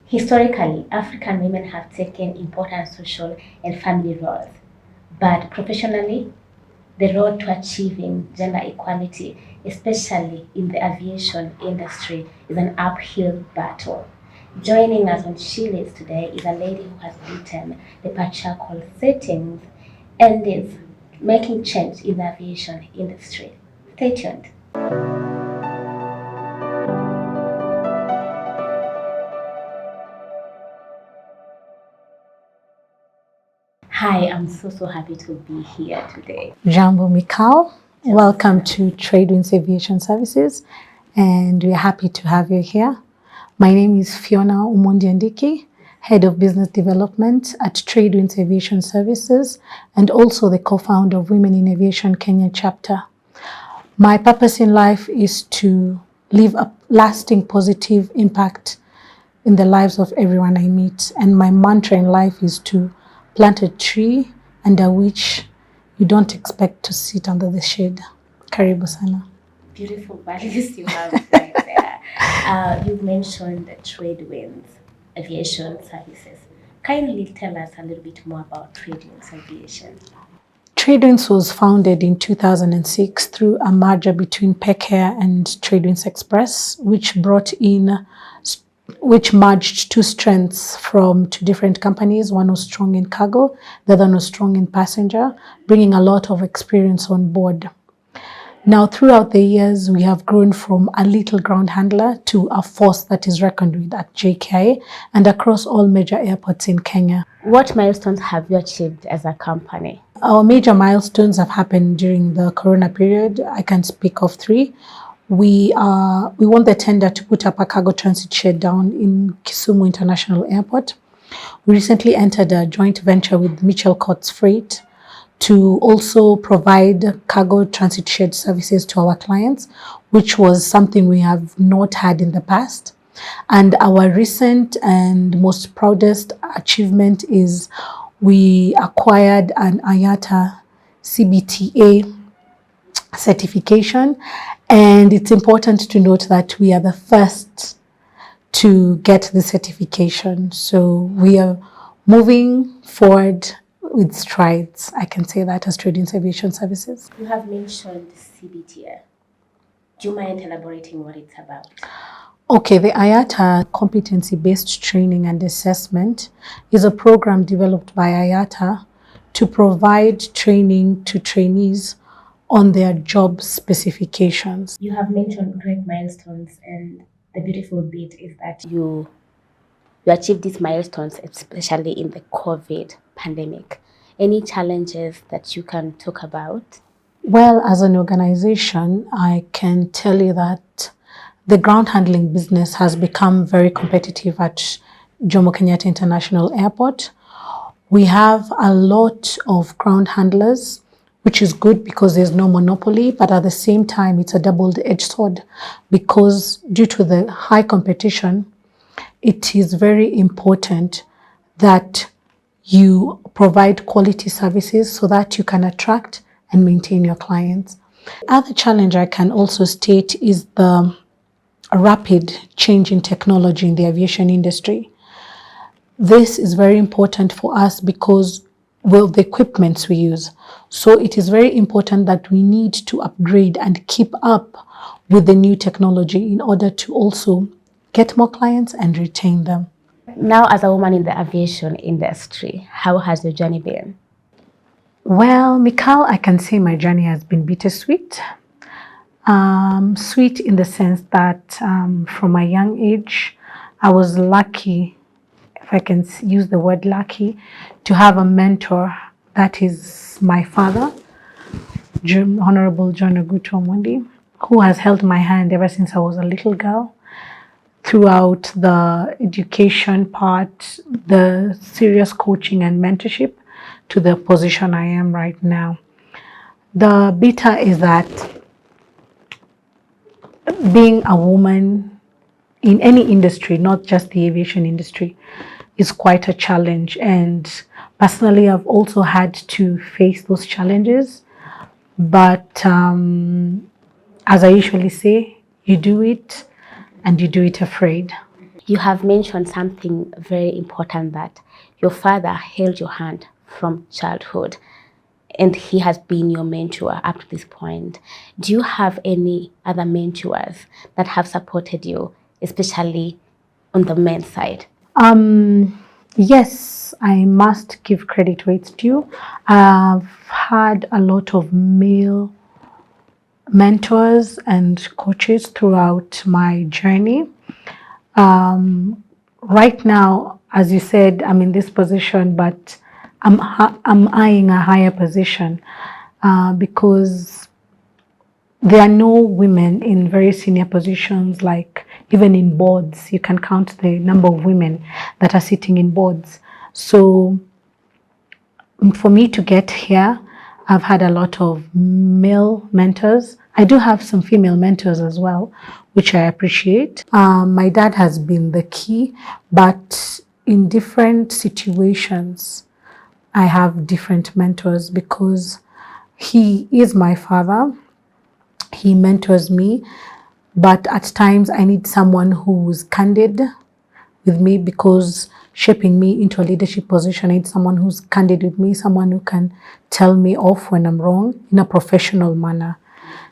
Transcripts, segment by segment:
Historically, African women have taken important social and family roles, but professionally, the road to achieving gender equality, especially in the aviation industry, is an uphill battle. Joining us on She Leads today is a lady who has beaten the patriarchal settings and is making change in the aviation industry. Stay tuned. Hi, I'm so happy to be here today. Jambo Mikal, welcome to Tradewinds Aviation Services, and we're happy to have you here. My name is Fiona Umondiandiki, Head of Business Development at Tradewinds Aviation Services, and also the co-founder of Women in Aviation Kenya chapter. My purpose in life is to leave a lasting positive impact in the lives of everyone I meet, and my mantra in life is to plant a tree under which you don't expect to sit under the shade. Karibu sana. Beautiful values you have right there. You've mentioned Tradewinds Aviation Services. Kindly tell us a little bit more about Tradewinds Aviation. Tradewinds was founded in 2006 through a merger between Pecare and Tradewinds Express, which merged two strengths from two different companies. One was strong in cargo, the other was strong in passenger, bringing a lot of experience on board. Now, throughout the years, we have grown from a little ground handler to a force that is reckoned with at JKI and across all major airports in Kenya. What milestones have you achieved as a company? Our major milestones have happened during the Corona period. I can speak of three. We won the tender to put up a cargo transit shed down in Kisumu International Airport. We recently entered a joint venture with Mitchell Courts Freight to also provide cargo transit shed services to our clients, which was something we have not had in the past. And our recent and most proudest achievement is we acquired an IATA CBTA certification, and it's important to note that we are the first to get the certification. So we are moving forward with strides. I can say that as Tradewinds Aviation Services. You have mentioned CBTA. Do you mind elaborating what it's about? Okay, the IATA Competency-Based Training and Assessment is a program developed by IATA to provide training to trainees on their job specifications. You have mentioned great milestones, and the beautiful bit is that you achieved these milestones, especially in the COVID pandemic. Any challenges that you can talk about? Well, as an organization, I can tell you that the ground handling business has become very competitive at Jomo Kenyatta International Airport. We have a lot of ground handlers, which is good because there's no monopoly, but at the same time, it's a double-edged sword because due to the high competition, it is very important that you provide quality services so that you can attract and maintain your clients. Other challenge I can also state is the rapid change in technology in the aviation industry. This is very important for us because of the equipments we use. So it is very important that we need to upgrade and keep up with the new technology in order to also get more clients and retain them. Now, as a woman in the aviation industry, how has your journey been? Well, Mikal, I can say my journey has been bittersweet. Sweet in the sense that from a young age, I was lucky, if I can use the word lucky, to have a mentor that is my father, Honorable John Ogutu Omondi, who has held my hand ever since I was a little girl throughout the education part, the serious coaching and mentorship to the position I am right now. The bitter is that being a woman in any industry, not just the aviation industry, is quite a challenge. And personally, I've also had to face those challenges. But as I usually say, you do it and you do it afraid. You have mentioned something very important, that your father held your hand from childhood and he has been your mentor up to this point. Do you have any other mentors that have supported you, especially on the men's side? Yes, I must give credit where it's due. I've had a lot of male mentors and coaches throughout my journey. Right now, as you said, I'm in this position, but I'm eyeing a higher position because there are no women in very senior positions, like even in boards. You can count the number of women that are sitting in boards. So for me to get here, I've had a lot of male mentors. I do have some female mentors as well, which I appreciate. My dad has been the key, but in different situations, I have different mentors because he is my father. He mentors me, but at times I need someone who's candid with me, because shaping me into a leadership position, I need someone who's candid with me, someone who can tell me off when I'm wrong in a professional manner.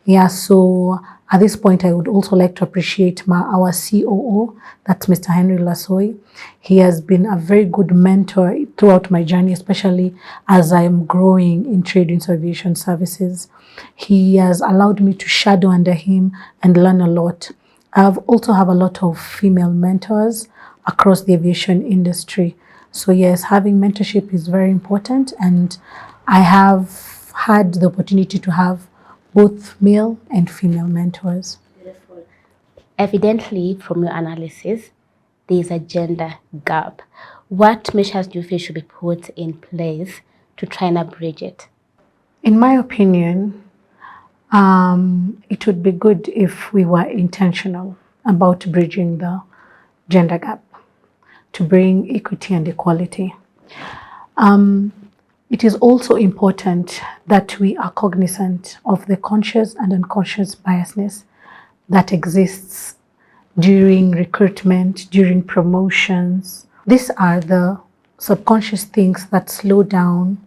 Yeah, so at this point, I would also like to appreciate our COO, that's Mr. Henry Lasoi. He has been a very good mentor throughout my journey, especially as I am growing in trade winds aviation services. He has allowed me to shadow under him and learn a lot. I've also have a lot of female mentors across the aviation industry. So yes, having mentorship is very important, and I have had the opportunity to have both male and female mentors. Beautiful. Evidently, from your analysis, there is a gender gap. What measures do you feel should be put in place to try and bridge it? In my opinion, it would be good if we were intentional about bridging the gender gap to bring equity and equality. It is also important that we are cognizant of the conscious and unconscious biasness that exists during recruitment, during promotions. These are the subconscious things that slow down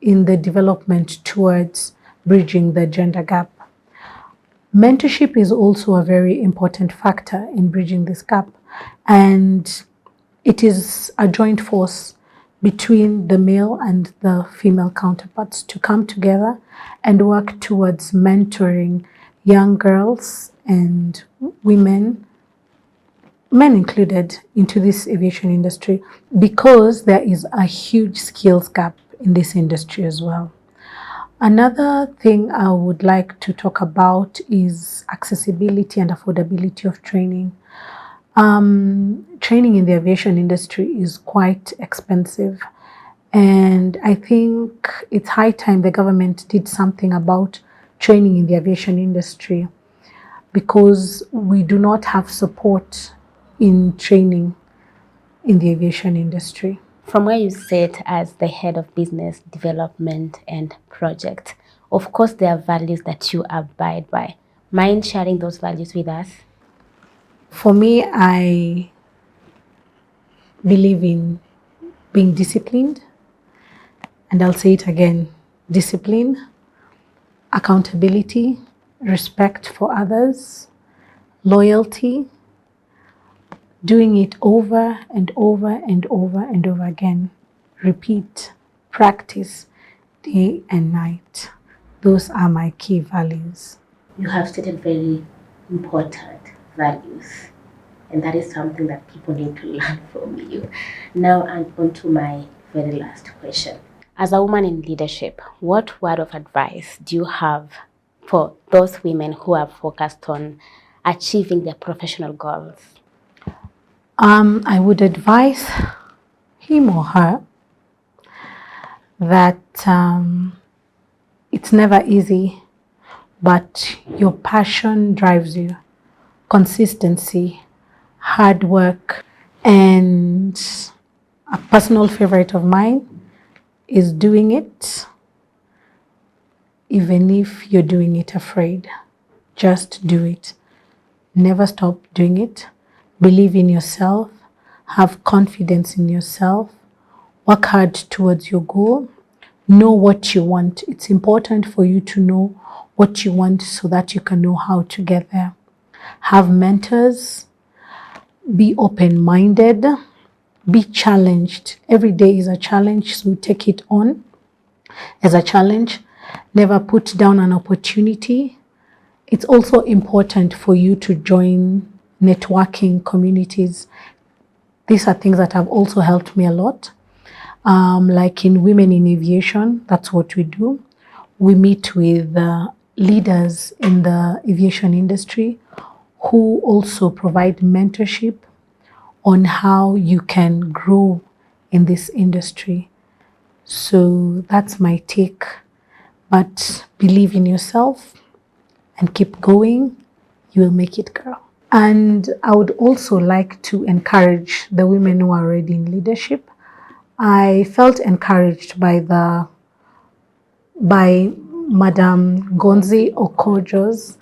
in the development towards bridging the gender gap. Mentorship is also a very important factor in bridging this gap, and it is a joint force between the male and the female counterparts to come together and work towards mentoring young girls and women, men included, into this aviation industry, because there is a huge skills gap in this industry as well. Another thing I would like to talk about is accessibility and affordability of training. Training in the aviation industry is quite expensive, and I think it's high time the government did something about training in the aviation industry, because we do not have support in training in the aviation industry. From where you sit as the head of business development and project, of course, there are values that you abide by. Mind sharing those values with us? For me, I believe in being disciplined, and I'll say it again: discipline, accountability, respect for others, loyalty, doing it over and over and over and over again. Repeat, practice, day and night. Those are my key values. You have stated very important values, and that is something that people need to learn from you. Now, and on to my very last question. As a woman in leadership, what word of advice do you have for those women who are focused on achieving their professional goals? I would advise him or her that it's never easy, but your passion drives you. Consistency, hard work, and a personal favorite of mine is doing it even if you're doing it afraid. Just do it. Never stop doing it. believe in yourself, have confidence in yourself, work hard towards your goal, know what you want. It's important for you to know what you want so that you can know how to get there. Have mentors, be open-minded, be challenged. Every day is a challenge, so take it on as a challenge. Never put down an opportunity. It's also important for you to join networking communities. These are things that have also helped me a lot. Like in Women in Aviation, that's what we do. We meet with leaders in the aviation industry who also provide mentorship on how you can grow in this industry. So that's my take. But believe in yourself and keep going. You will make it, girl. And I would also like to encourage the women who are already in leadership. I felt encouraged by Madam Gonzi Okojo's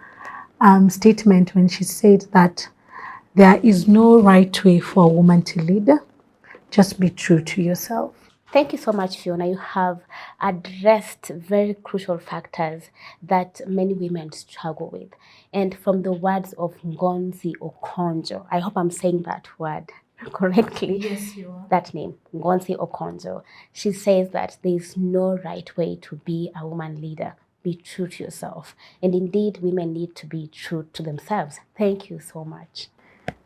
statement when she said that there is no right way for a woman to lead. Just be true to yourself. Thank you so much, Fiona. You have addressed very crucial factors that many women struggle with. And from the words of Ngonzi Okonjo, I hope I'm saying that word correctly. Yes, you are. That name, Ngonzi Okonjo. She says that there is no right way to be a woman leader. Be true to yourself. And indeed, women need to be true to themselves. Thank you so much.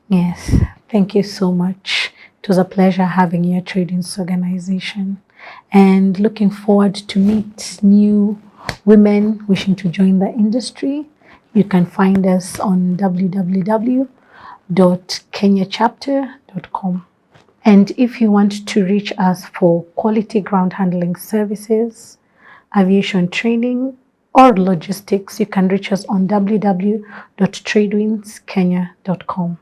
Yes, thank you so much. It was a pleasure having you at Tradings Organization and looking forward to meet new women wishing to join the industry. You can find us on www.kenyachapter.com. And if you want to reach us for quality ground handling services, aviation training, or logistics, you can reach us on www.tradewindskenya.com.